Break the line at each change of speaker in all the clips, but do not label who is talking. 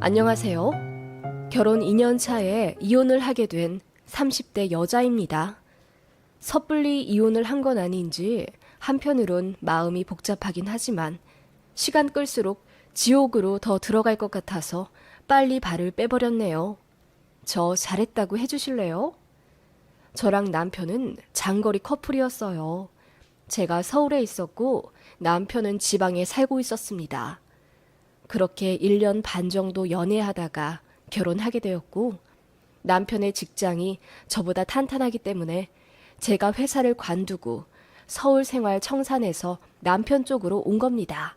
안녕하세요. 결혼 2년 차에 이혼을 하게 된 30대 여자입니다. 섣불리 이혼을 한 건 아닌지 한편으론 마음이 복잡하긴 하지만 시간 끌수록 지옥으로 더 들어갈 것 같아서 빨리 발을 빼버렸네요. 저 잘했다고 해주실래요? 저랑 남편은 장거리 커플이었어요. 제가 서울에 있었고 남편은 지방에 살고 있었습니다. 그렇게 1년 반 정도 연애하다가 결혼하게 되었고 남편의 직장이 저보다 탄탄하기 때문에 제가 회사를 관두고 서울 생활 청산해서 남편 쪽으로 온 겁니다.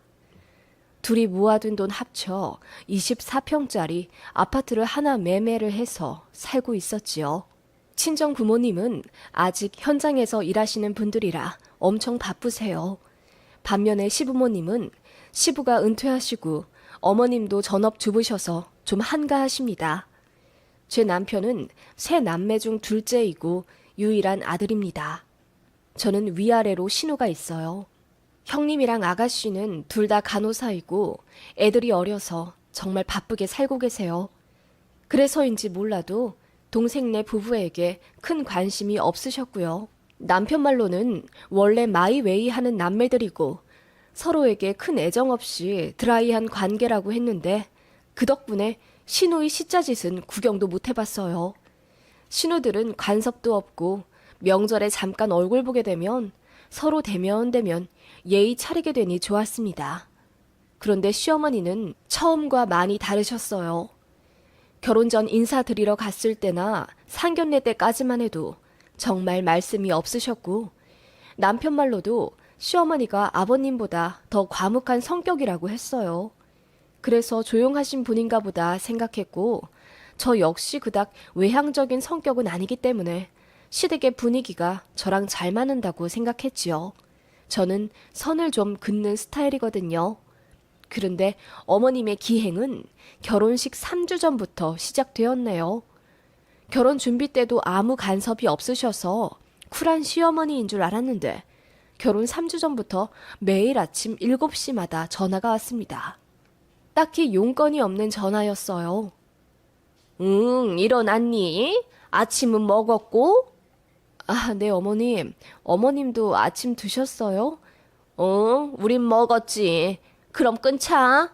둘이 모아둔 돈 합쳐 24평짜리 아파트를 하나 매매를 해서 살고 있었지요. 친정 부모님은 아직 현장에서 일하시는 분들이라 엄청 바쁘세요. 반면에 시부모님은 시부가 은퇴하시고 어머님도 전업주부셔서 좀 한가하십니다. 제 남편은 세 남매 중 둘째이고 유일한 아들입니다. 저는 위아래로 신우가 있어요. 형님이랑 아가씨는 둘 다 간호사이고 애들이 어려서 정말 바쁘게 살고 계세요. 그래서인지 몰라도 동생네 부부에게 큰 관심이 없으셨고요. 남편 말로는 원래 마이웨이 하는 남매들이고 서로에게 큰 애정 없이 드라이한 관계라고 했는데 그 덕분에 신우의 시자짓은 구경도 못 해봤어요. 신우들은 간섭도 없고 명절에 잠깐 얼굴 보게 되면 서로 대면대면 예의 차리게 되니 좋았습니다. 그런데 시어머니는 처음과 많이 다르셨어요. 결혼 전 인사드리러 갔을 때나 상견례 때까지만 해도 정말 말씀이 없으셨고 남편 말로도 시어머니가 아버님보다 더 과묵한 성격이라고 했어요. 그래서 조용하신 분인가 보다 생각했고 저 역시 그닥 외향적인 성격은 아니기 때문에 시댁의 분위기가 저랑 잘 맞는다고 생각했지요. 저는 선을 좀 긋는 스타일이거든요. 그런데 어머님의 기행은 결혼식 3주 전부터 시작되었네요. 결혼 준비 때도 아무 간섭이 없으셔서 쿨한 시어머니인 줄 알았는데 결혼 3주 전부터 매일 아침 7시마다 전화가 왔습니다. 딱히 용건이 없는 전화였어요. 응, 일어났니? 아침은 먹었고? 아, 네, 어머님. 어머님도 아침 드셨어요? 우린 먹었지. 그럼 끊자.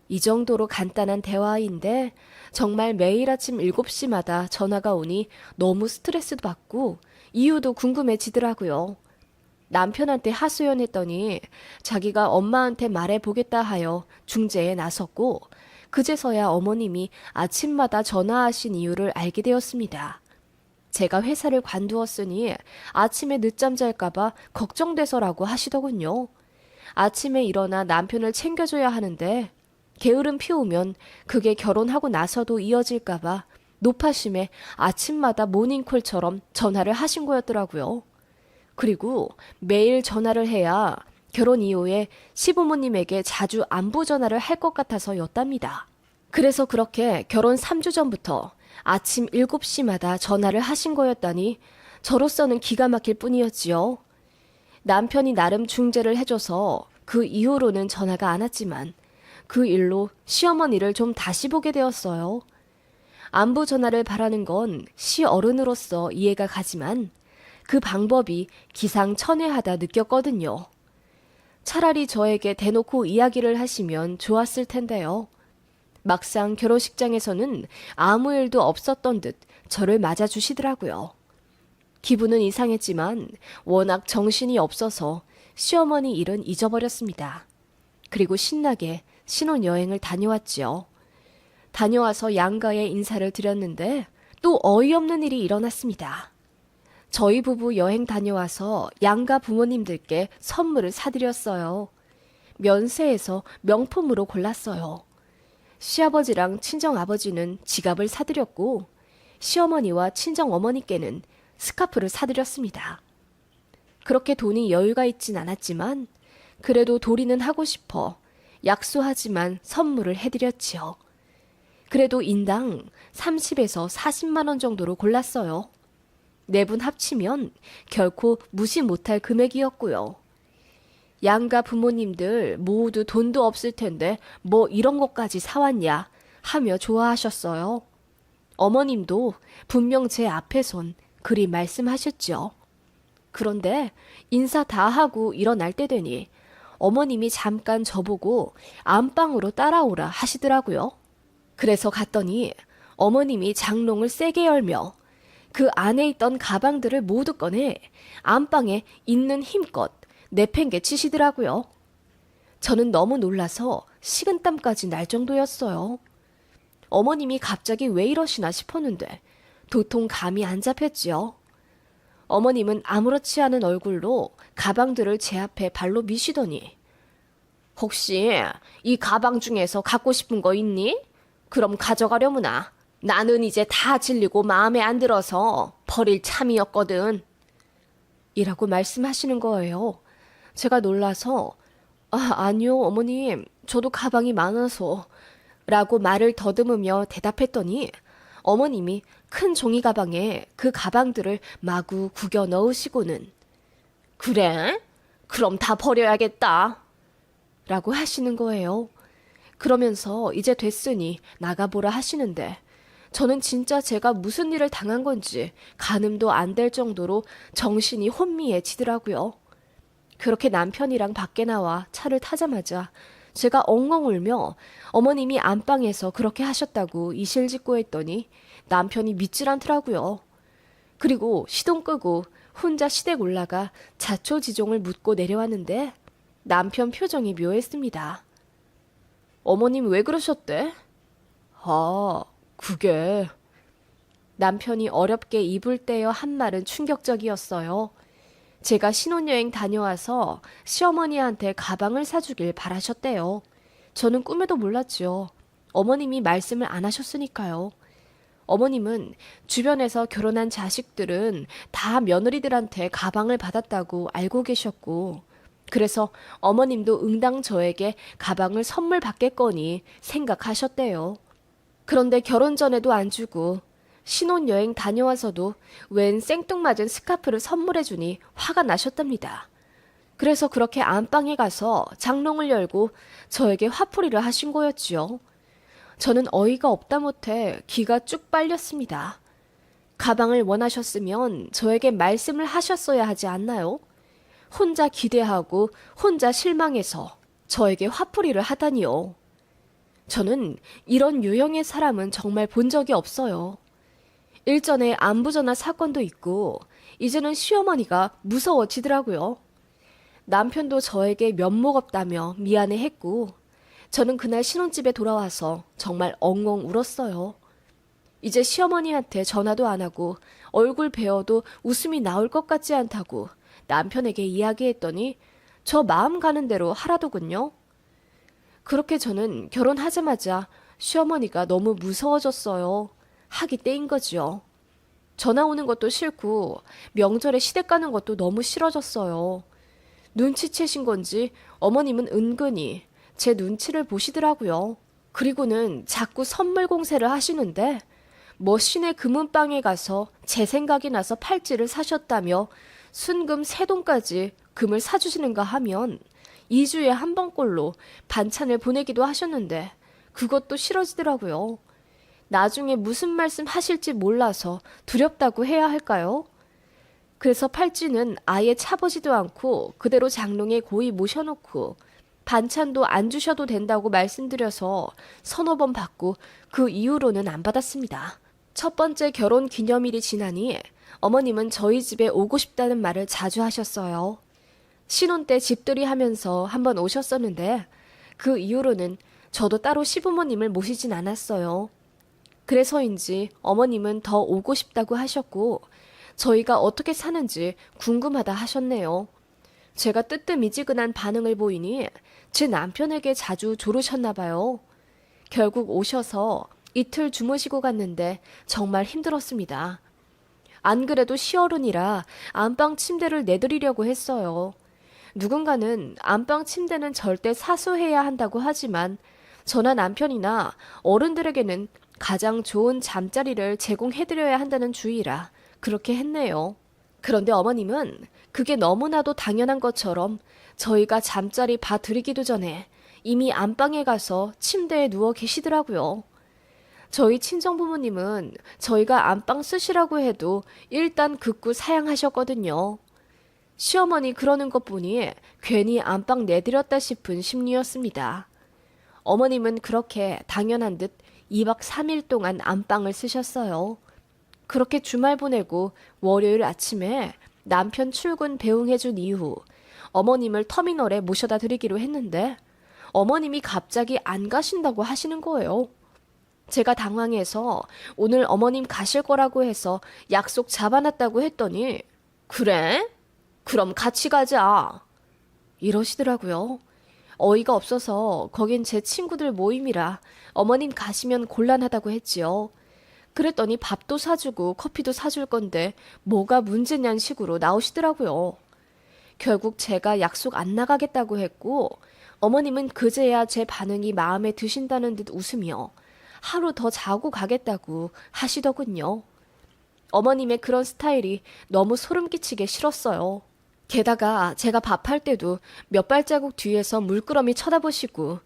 이 정도로 간단한 대화인데 정말 매일 아침 7시마다 전화가 오니 너무 스트레스도 받고 이유도 궁금해지더라고요. 남편한테 하소연했더니 자기가 엄마한테 말해보겠다 하여 중재에 나섰고 그제서야 어머님이 아침마다 전화하신 이유를 알게 되었습니다. 제가 회사를 관두었으니 아침에 늦잠 잘까봐 걱정돼서라고 하시더군요. 아침에 일어나 남편을 챙겨줘야 하는데 게으름 피우면 그게 결혼하고 나서도 이어질까봐 노파심에 아침마다 모닝콜처럼 전화를 하신 거였더라고요. 그리고 매일 전화를 해야 결혼 이후에 시부모님에게 자주 안부 전화를 할 것 같아서였답니다. 그래서 그렇게 결혼 3주 전부터 아침 7시마다 전화를 하신 거였다니 저로서는 기가 막힐 뿐이었지요. 남편이 나름 중재를 해줘서 그 이후로는 전화가 안 왔지만 그 일로 시어머니를 좀 다시 보게 되었어요. 안부 전화를 바라는 건 시어른으로서 이해가 가지만 그 방법이 기상천외하다 느꼈거든요. 차라리 저에게 대놓고 이야기를 하시면 좋았을 텐데요. 막상 결혼식장에서는 아무 일도 없었던 듯 저를 맞아주시더라고요. 기분은 이상했지만 워낙 정신이 없어서 시어머니 일은 잊어버렸습니다. 그리고 신나게 신혼여행을 다녀왔지요. 다녀와서 양가에 인사를 드렸는데 또 어이없는 일이 일어났습니다. 저희 부부 여행 다녀와서 양가 부모님들께 선물을 사드렸어요. 면세에서 명품으로 골랐어요. 시아버지랑 친정아버지는 지갑을 사드렸고 시어머니와 친정어머니께는 스카프를 사드렸습니다. 그렇게 돈이 여유가 있진 않았지만 그래도 도리는 하고 싶어 약소하지만 선물을 해드렸지요. 그래도 인당 30에서 40만 원 정도로 골랐어요. 네 분 합치면 결코 무시 못할 금액이었고요. 양가 부모님들 모두 돈도 없을 텐데 뭐 이런 것까지 사왔냐 하며 좋아하셨어요. 어머님도 분명 제 앞에선 그리 말씀하셨죠. 그런데 인사 다 하고 일어날 때 되니 어머님이 잠깐 저보고 안방으로 따라오라 하시더라고요. 그래서 갔더니 어머님이 장롱을 세게 열며 그 안에 있던 가방들을 모두 꺼내 안방에 있는 힘껏 내팽개치시더라고요. 저는 너무 놀라서 식은땀까지 날 정도였어요. 어머님이 갑자기 왜 이러시나 싶었는데 도통 감이 안 잡혔지요. 어머님은 아무렇지 않은 얼굴로 가방들을 제 앞에 발로 미시더니 혹시 이 가방 중에서 갖고 싶은 거 있니? 그럼 가져가려무나. 나는 이제 다 질리고 마음에 안 들어서 버릴 참이었거든. 이라고 말씀하시는 거예요. 제가 놀라서 아니요 어머님 저도 가방이 많아서 라고 말을 더듬으며 대답했더니 어머님이 큰 종이 가방에 그 가방들을 마구 구겨 넣으시고는 그래? 그럼 다 버려야겠다. 라고 하시는 거예요. 그러면서 이제 됐으니 나가보라 하시는데 저는 진짜 제가 무슨 일을 당한 건지 가늠도 안 될 정도로 정신이 혼미해지더라고요. 그렇게 남편이랑 밖에 나와 차를 타자마자 제가 엉엉 울며 어머님이 안방에서 그렇게 하셨다고 이실직고 했더니 남편이 믿질 않더라고요. 그리고 시동 끄고 혼자 시댁 올라가 자초지종을 묻고 내려왔는데 남편 표정이 묘했습니다. 어머님 왜 그러셨대? 그게... 남편이 어렵게 입을 떼어 한 말은 충격적이었어요. 제가 신혼여행 다녀와서 시어머니한테 가방을 사주길 바라셨대요. 저는 꿈에도 몰랐죠. 어머님이 말씀을 안 하셨으니까요. 어머님은 주변에서 결혼한 자식들은 다 며느리들한테 가방을 받았다고 알고 계셨고 그래서 어머님도 응당 저에게 가방을 선물 받겠거니 생각하셨대요. 그런데 결혼 전에도 안 주고 신혼여행 다녀와서도 웬 생뚱맞은 스카프를 선물해주니 화가 나셨답니다. 그래서 그렇게 안방에 가서 장롱을 열고 저에게 화풀이를 하신 거였지요. 저는 어이가 없다 못해 기가 쭉 빨렸습니다. 가방을 원하셨으면 저에게 말씀을 하셨어야 하지 않나요? 혼자 기대하고 혼자 실망해서 저에게 화풀이를 하다니요. 저는 이런 유형의 사람은 정말 본 적이 없어요. 일전에 안부전화 사건도 있고 이제는 시어머니가 무서워지더라고요. 남편도 저에게 면목 없다며 미안해했고 저는 그날 신혼집에 돌아와서 정말 엉엉 울었어요. 이제 시어머니한테 전화도 안 하고 얼굴 베어도 웃음이 나올 것 같지 않다고 남편에게 이야기했더니 저 마음 가는 대로 하라더군요. 그렇게 저는 결혼하자마자 시어머니가 너무 무서워졌어요. 하기 때인 거지요. 전화 오는 것도 싫고 명절에 시댁 가는 것도 너무 싫어졌어요. 눈치채신 건지 어머님은 은근히 제 눈치를 보시더라고요. 그리고는 자꾸 선물 공세를 하시는데 뭐 시내 금은방에 가서 제 생각이 나서 팔찌를 사셨다며 순금 3돈까지 금을 사주시는가 하면 2주에 한 번꼴로 반찬을 보내기도 하셨는데 그것도 싫어지더라고요. 나중에 무슨 말씀 하실지 몰라서 두렵다고 해야 할까요? 그래서 팔찌는 아예 차보지도 않고 그대로 장롱에 고이 모셔놓고 반찬도 안 주셔도 된다고 말씀드려서 서너 번 받고 그 이후로는 안 받았습니다. 첫 번째 결혼 기념일이 지나니 어머님은 저희 집에 오고 싶다는 말을 자주 하셨어요. 신혼 때 집들이 하면서 한번 오셨었는데 그 이후로는 저도 따로 시부모님을 모시진 않았어요. 그래서인지 어머님은 더 오고 싶다고 하셨고 저희가 어떻게 사는지 궁금하다 하셨네요. 제가 뜨뜻미지근한 반응을 보이니 제 남편에게 자주 조르셨나 봐요. 결국 오셔서 이틀 주무시고 갔는데 정말 힘들었습니다. 안 그래도 시어른이라 안방 침대를 내드리려고 했어요. 누군가는 안방 침대는 절대 사수해야 한다고 하지만 저나 남편이나 어른들에게는 가장 좋은 잠자리를 제공해드려야 한다는 주의라 그렇게 했네요. 그런데 어머님은 그게 너무나도 당연한 것처럼 저희가 잠자리 봐드리기도 전에 이미 안방에 가서 침대에 누워 계시더라고요. 저희 친정부모님은 저희가 안방 쓰시라고 해도 일단 극구 사양하셨거든요. 시어머니 그러는 것 보니 괜히 안방 내드렸다 싶은 심리였습니다. 어머님은 그렇게 당연한 듯 2박 3일 동안 안방을 쓰셨어요. 그렇게 주말 보내고 월요일 아침에 남편 출근 배웅해준 이후 어머님을 터미널에 모셔다 드리기로 했는데 어머님이 갑자기 안 가신다고 하시는 거예요. 제가 당황해서 오늘 어머님 가실 거라고 해서 약속 잡아놨다고 했더니 그래? 그럼 같이 가자. 이러시더라고요. 어이가 없어서 거긴 제 친구들 모임이라 어머님 가시면 곤란하다고 했지요. 그랬더니 밥도 사주고 커피도 사줄 건데 뭐가 문제냐는 식으로 나오시더라고요. 결국 제가 약속 안 나가겠다고 했고 어머님은 그제야 제 반응이 마음에 드신다는 듯 웃으며 하루 더 자고 가겠다고 하시더군요. 어머님의 그런 스타일이 너무 소름 끼치게 싫었어요. 게다가 제가 밥할 때도 몇 발자국 뒤에서 물끄러미 쳐다보시고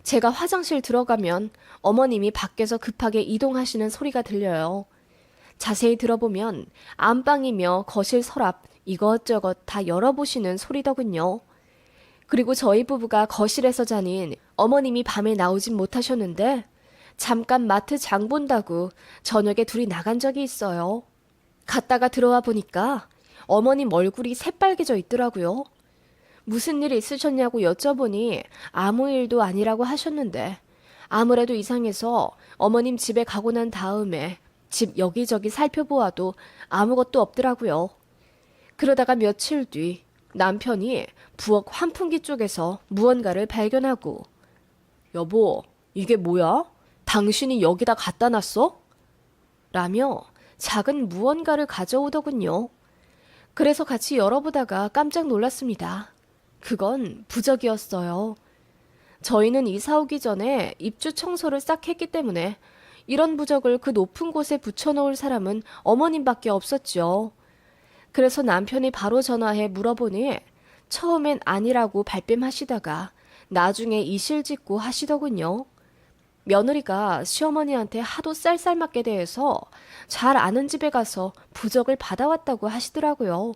제가 화장실 들어가면 어머님이 밖에서 급하게 이동하시는 소리가 들려요. 자세히 들어보면 안방이며 거실 서랍 이것저것 다 열어보시는 소리더군요. 그리고 저희 부부가 거실에서 자닌 어머님이 밤에 나오진 못하셨는데 잠깐 마트 장 본다고 저녁에 둘이 나간 적이 있어요. 갔다가 들어와 보니까 어머님 얼굴이 새빨개져 있더라고요. 무슨 일 있으셨냐고 여쭤보니 아무 일도 아니라고 하셨는데 아무래도 이상해서 어머님 집에 가고 난 다음에 집 여기저기 살펴보아도 아무것도 없더라고요. 그러다가 며칠 뒤 남편이 부엌 환풍기 쪽에서 무언가를 발견하고 여보, 이게 뭐야? 당신이 여기다 갖다 놨어? 라며 작은 무언가를 가져오더군요. 그래서 같이 열어보다가 깜짝 놀랐습니다. 그건 부적이었어요. 저희는 이사 오기 전에 입주 청소를 싹 했기 때문에 이런 부적을 그 높은 곳에 붙여놓을 사람은 어머님밖에 없었죠. 그래서 남편이 바로 전화해 물어보니 처음엔 아니라고 발뺌하시다가 나중에 이실직고 하시더군요. 며느리가 시어머니한테 하도 쌀쌀맞게 대해서 잘 아는 집에 가서 부적을 받아왔다고 하시더라고요.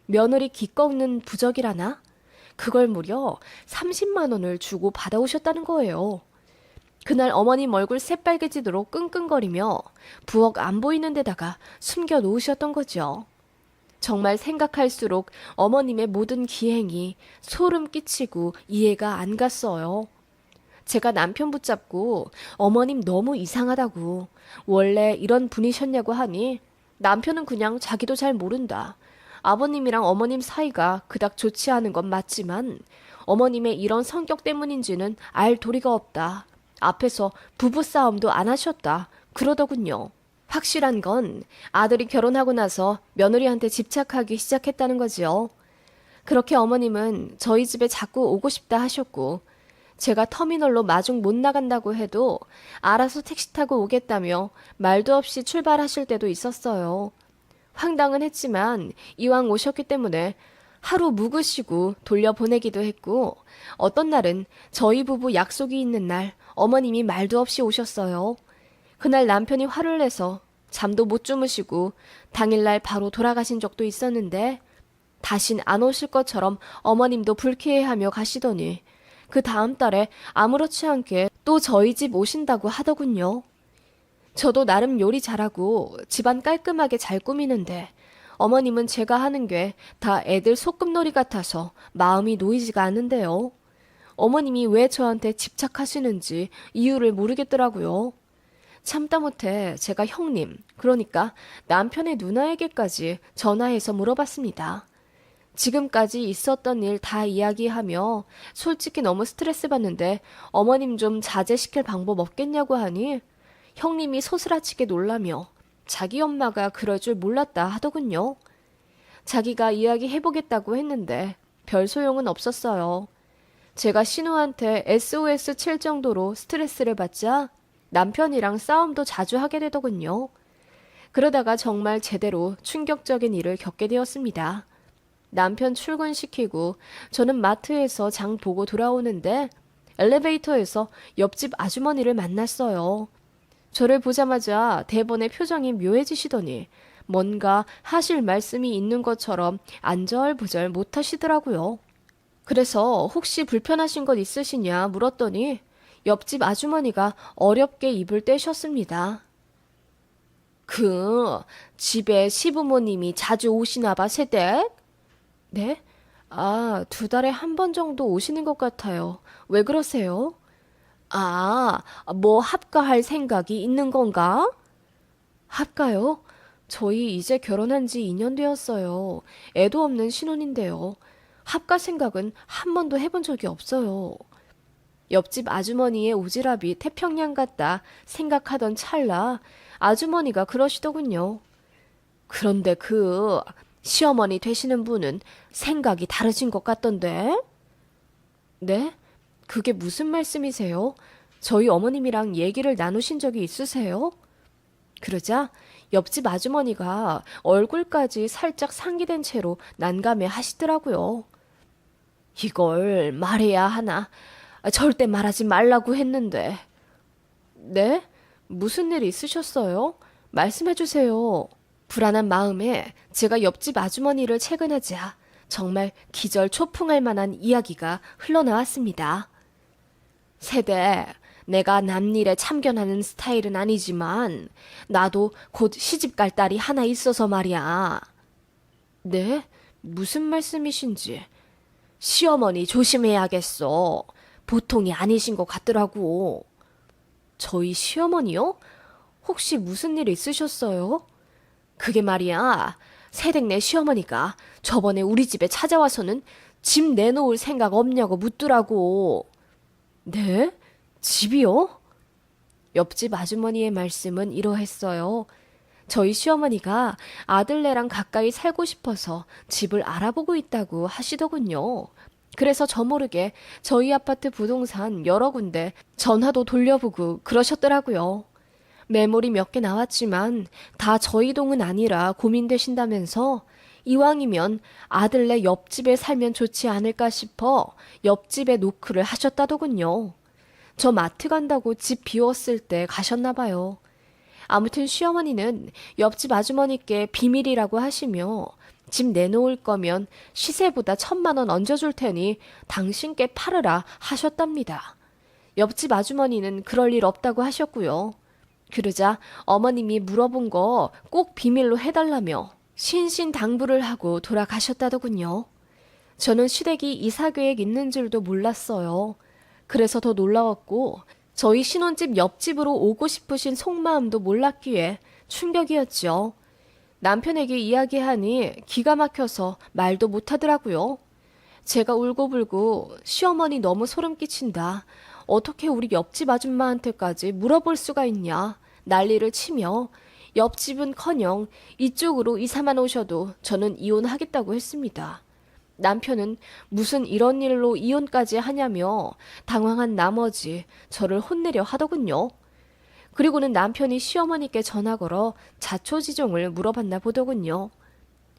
며느리 기꺼우는 부적이라나? 그걸 무려 30만 원을 주고 받아오셨다는 거예요. 그날 어머님 얼굴 새빨개지도록 끙끙거리며 부엌 안 보이는 데다가 숨겨 놓으셨던 거죠. 정말 생각할수록 어머님의 모든 기행이 소름 끼치고 이해가 안 갔어요. 제가 남편 붙잡고 어머님 너무 이상하다고 원래 이런 분이셨냐고 하니 남편은 그냥 자기도 잘 모른다. 아버님이랑 어머님 사이가 그닥 좋지 않은 건 맞지만 어머님의 이런 성격 때문인지는 알 도리가 없다. 앞에서 부부싸움도 안 하셨다. 그러더군요. 확실한 건 아들이 결혼하고 나서 며느리한테 집착하기 시작했다는 거지요. 그렇게 어머님은 저희 집에 자꾸 오고 싶다 하셨고 제가 터미널로 마중 못 나간다고 해도 알아서 택시 타고 오겠다며 말도 없이 출발하실 때도 있었어요. 황당은 했지만 이왕 오셨기 때문에 하루 묵으시고 돌려보내기도 했고 어떤 날은 저희 부부 약속이 있는 날 어머님이 말도 없이 오셨어요. 그날 남편이 화를 내서 잠도 못 주무시고 당일날 바로 돌아가신 적도 있었는데 다신 안 오실 것처럼 어머님도 불쾌해하며 가시더니 그 다음 달에 아무렇지 않게 또 저희 집 오신다고 하더군요. 저도 나름 요리 잘하고 집안 깔끔하게 잘 꾸미는데 어머님은 제가 하는 게 다 애들 소꿉놀이 같아서 마음이 놓이지가 않는데요. 어머님이 왜 저한테 집착하시는지 이유를 모르겠더라고요. 참다 못해 제가 형님, 그러니까 남편의 누나에게까지 전화해서 물어봤습니다. 지금까지 있었던 일 다 이야기하며 솔직히 너무 스트레스 받는데 어머님 좀 자제시킬 방법 없겠냐고 하니 형님이 소스라치게 놀라며 자기 엄마가 그럴 줄 몰랐다 하더군요. 자기가 이야기해보겠다고 했는데 별 소용은 없었어요. 제가 신우한테 SOS 칠 정도로 스트레스를 받자 남편이랑 싸움도 자주 하게 되더군요. 그러다가 정말 제대로 충격적인 일을 겪게 되었습니다. 남편 출근시키고 저는 마트에서 장 보고 돌아오는데 엘리베이터에서 옆집 아주머니를 만났어요. 저를 보자마자 대번에 표정이 묘해지시더니 뭔가 하실 말씀이 있는 것처럼 안절부절 못하시더라고요. 그래서 혹시 불편하신 것 있으시냐 물었더니 옆집 아주머니가 어렵게 입을 떼셨습니다. 그 집에 시부모님이 자주 오시나 봐, 세댁? 네? 아, 2달에 한 번 정도 오시는 것 같아요. 왜 그러세요? 아, 뭐 합가할 생각이 있는 건가? 합가요? 저희 이제 결혼한 지 2년 되었어요. 애도 없는 신혼인데요. 합가 생각은 한 번도 해본 적이 없어요. 옆집 아주머니의 오지랖이 태평양 같다 생각하던 찰나 아주머니가 그러시더군요. 그런데 그 시어머니 되시는 분은 생각이 다르신 것 같던데? 네? 그게 무슨 말씀이세요? 저희 어머님이랑 얘기를 나누신 적이 있으세요? 그러자 옆집 아주머니가 얼굴까지 살짝 상기된 채로 난감해 하시더라고요. 이걸 말해야 하나? 절대 말하지 말라고 했는데. 네? 무슨 일 있으셨어요? 말씀해 주세요. 불안한 마음에 제가 옆집 아주머니를 채근하자 정말 기절초풍할 만한 이야기가 흘러나왔습니다. 세대, 내가 남일에 참견하는 스타일은 아니지만 나도 곧 시집 갈 딸이 하나 있어서 말이야. 네? 무슨 말씀이신지. 시어머니 조심해야겠어. 보통이 아니신 것 같더라고. 저희 시어머니요? 혹시 무슨 일 있으셨어요? 그게 말이야. 새댁네 시어머니가 저번에 우리 집에 찾아와서는 집 내놓을 생각 없냐고 묻더라고. 네? 집이요? 옆집 아주머니의 말씀은 이러했어요. 저희 시어머니가 아들네랑 가까이 살고 싶어서 집을 알아보고 있다고 하시더군요. 그래서 저 모르게 저희 아파트 부동산 여러 군데 전화도 돌려보고 그러셨더라고요. 매물이 몇 개 나왔지만 다 저희 동은 아니라 고민되신다면서 이왕이면 아들네 옆집에 살면 좋지 않을까 싶어 옆집에 노크를 하셨다더군요. 저 마트 간다고 집 비웠을 때 가셨나 봐요. 아무튼 시어머니는 옆집 아주머니께 비밀이라고 하시며 집 내놓을 거면 시세보다 1,000만 원 얹어줄 테니 당신께 팔으라 하셨답니다. 옆집 아주머니는 그럴 일 없다고 하셨고요. 그러자 어머님이 물어본 거 꼭 비밀로 해달라며 신신당부를 하고 돌아가셨다더군요. 저는 시댁이 이사 계획 있는 줄도 몰랐어요. 그래서 더 놀라웠고 저희 신혼집 옆집으로 오고 싶으신 속마음도 몰랐기에 충격이었죠. 남편에게 이야기하니 기가 막혀서 말도 못하더라고요. 제가 울고불고 시어머니 너무 소름 끼친다. 어떻게 우리 옆집 아줌마한테까지 물어볼 수가 있냐. 난리를 치며 옆집은커녕 이쪽으로 이사만 오셔도 저는 이혼하겠다고 했습니다. 남편은 무슨 이런 일로 이혼까지 하냐며 당황한 나머지 저를 혼내려 하더군요. 그리고는 남편이 시어머니께 전화 걸어 자초지종을 물어봤나 보더군요.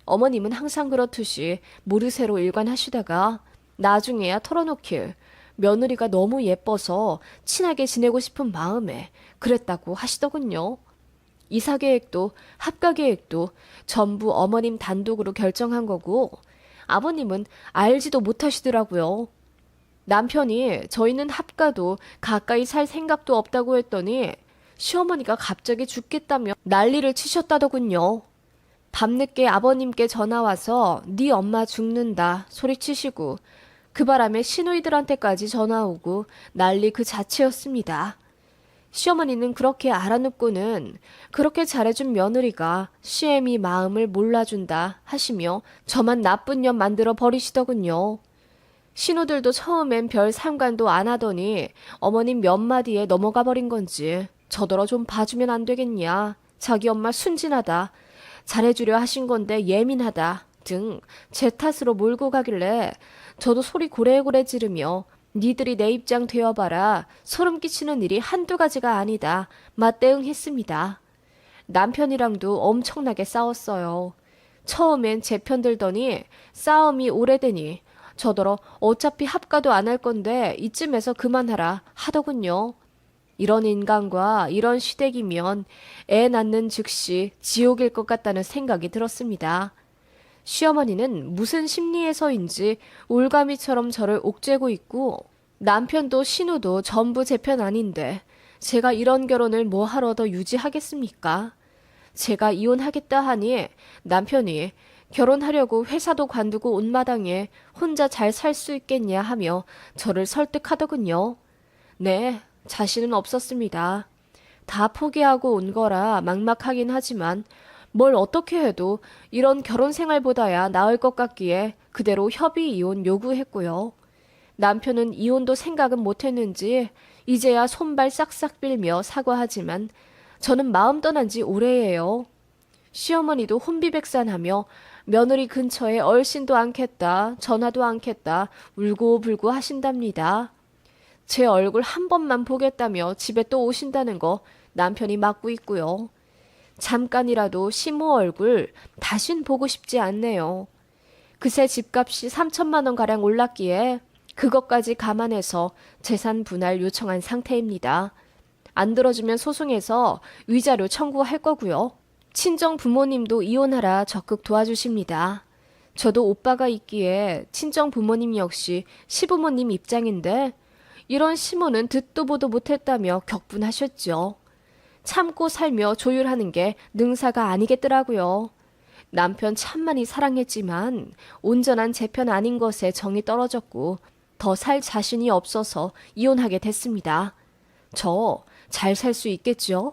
어머님은 항상 그렇듯이 모르쇠로 일관하시다가 나중에야 털어놓길 며느리가 너무 예뻐서 친하게 지내고 싶은 마음에 그랬다고 하시더군요. 이사 계획도 합가 계획도 전부 어머님 단독으로 결정한 거고 아버님은 알지도 못하시더라고요. 남편이 저희는 합가도 가까이 살 생각도 없다고 했더니 시어머니가 갑자기 죽겠다며 난리를 치셨다더군요. 밤늦게 아버님께 전화와서 네 엄마 죽는다 소리치시고 그 바람에 시누이들한테까지 전화오고 난리 그 자체였습니다. 시어머니는 그렇게 알아놓고는 그렇게 잘해준 며느리가 시애미 마음을 몰라준다 하시며 저만 나쁜 년 만들어 버리시더군요. 신우들도 처음엔 별 상관도 안 하더니 어머님 몇 마디에 넘어가 버린 건지 저더러 좀 봐주면 안 되겠냐. 자기 엄마 순진하다. 잘해주려 하신 건데 예민하다. 등 제 탓으로 몰고 가길래 저도 소리 고래고래 지르며 니들이 내 입장 되어봐라. 소름 끼치는 일이 한두 가지가 아니다. 맞대응했습니다. 남편이랑도 엄청나게 싸웠어요. 처음엔 제 편 들더니 싸움이 오래되니 저더러 어차피 합가도 안 할 건데 이쯤에서 그만하라 하더군요. 이런 인간과 이런 시댁이면 애 낳는 즉시 지옥일 것 같다는 생각이 들었습니다. 시어머니는 무슨 심리에서인지 올가미처럼 저를 옥죄고 있고 남편도 신우도 전부 제 편 아닌데 제가 이런 결혼을 뭐 하러 더 유지하겠습니까? 제가 이혼하겠다 하니 남편이 결혼하려고 회사도 관두고 온 마당에 혼자 잘 살 수 있겠냐 하며 저를 설득하더군요. 네, 자신은 없었습니다. 다 포기하고 온 거라 막막하긴 하지만 뭘 어떻게 해도 이런 결혼 생활보다야 나을 것 같기에 그대로 협의 이혼 요구했고요. 남편은 이혼도 생각은 못했는지 이제야 손발 싹싹 빌며 사과하지만 저는 마음 떠난 지 오래예요. 시어머니도 혼비백산하며 며느리 근처에 얼씬도 않겠다, 전화도 않겠다, 울고불고 하신답니다. 제 얼굴 한 번만 보겠다며 집에 또 오신다는 거 남편이 막고 있고요. 잠깐이라도 시모 얼굴 다신 보고 싶지 않네요. 그새 집값이 3천만 원가량 올랐기에 그것까지 감안해서 재산 분할 요청한 상태입니다. 안 들어주면 소송해서 위자료 청구할 거고요. 친정 부모님도 이혼하라 적극 도와주십니다. 저도 오빠가 있기에 친정 부모님 역시 시부모님 입장인데 이런 시모는 듣도 보도 못했다며 격분하셨죠. 참고 살며 조율하는 게 능사가 아니겠더라고요. 남편 참 많이 사랑했지만 온전한 제 편 아닌 것에 정이 떨어졌고 더 살 자신이 없어서 이혼하게 됐습니다. 저 잘 살 수 있겠죠?